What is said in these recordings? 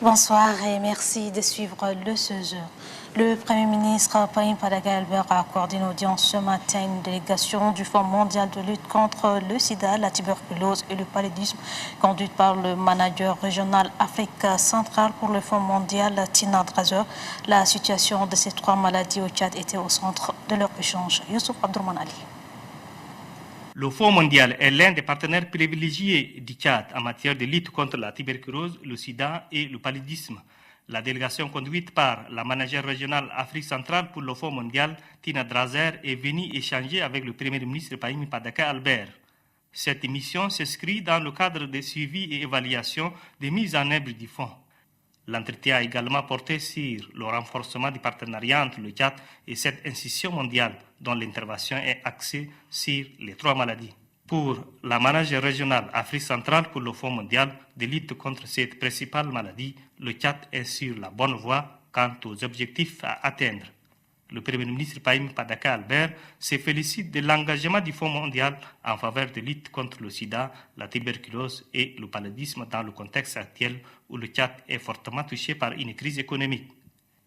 Bonsoir et merci de suivre le 16h. Le Premier ministre Payim Padaga Albert a accordé une audience ce matin à une délégation du Fonds mondial de lutte contre le sida, la tuberculose et le paludisme, conduite par le manager régional Afrique centrale pour le Fonds mondial, Tina Drazer. La situation de ces trois maladies au Tchad était au centre de leur échange. Youssouf Abdourman Ali. Le Fonds mondial est l'un des partenaires privilégiés du Tchad en matière de lutte contre la tuberculose, le sida et le paludisme. La délégation conduite par la manager régionale Afrique centrale pour le Fonds mondial, Tina Drazer, est venue échanger avec le Premier ministre Payim Padaga Albert. Cette mission s'inscrit dans le cadre de suivi et évaluation des mises en œuvre du Fonds. L'entretien a également porté sur le renforcement du partenariat entre le Tchad et cette institution mondiale dont l'intervention est axée sur les trois maladies. Pour la manager régionale Afrique centrale pour le Fonds mondial de lutte contre cette principale maladie, le Tchad est sur la bonne voie quant aux objectifs à atteindre. Le Premier ministre Payim Padaga Albert se félicite de l'engagement du Fonds mondial en faveur de lutte contre le sida, la tuberculose et le paludisme dans le contexte actuel où le Tchad est fortement touché par une crise économique.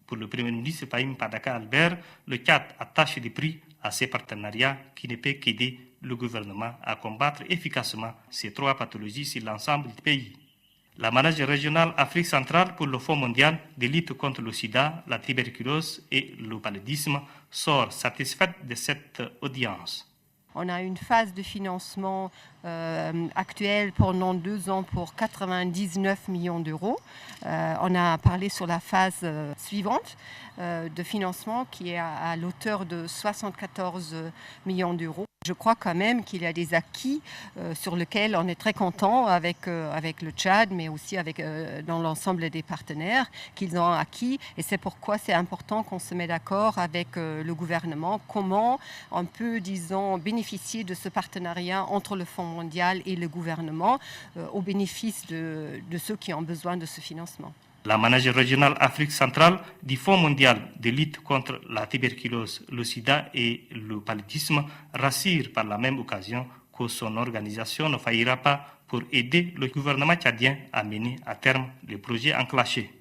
Pour le Premier ministre Payim Padaga Albert, le Tchad attache des prix à ces partenariats qui ne peut qu'aider le gouvernement à combattre efficacement ces trois pathologies sur l'ensemble du pays. La manager régionale Afrique centrale pour le Fonds mondial de lutte contre le sida, la tuberculose et le paludisme sort satisfaite de cette audience. On a une phase de financement actuelle pendant 2 ans pour 99 millions d'euros. On a parlé sur la phase suivante de financement qui est à l'auteur de 74 millions d'euros. Je crois quand même qu'il y a des acquis sur lesquels on est très content avec le Tchad, mais aussi dans l'ensemble des partenaires qu'ils ont acquis. Et c'est pourquoi c'est important qu'on se mette d'accord avec le gouvernement, comment on peut, disons, bénéficier de ce partenariat entre le Fonds mondial et le gouvernement au bénéfice de ceux qui ont besoin de ce financement. La manager régionale Afrique centrale du Fonds mondial de lutte contre la tuberculose, le sida et le paludisme rassure par la même occasion que son organisation ne faillira pas pour aider le gouvernement tchadien à mener à terme les projets enclenchés.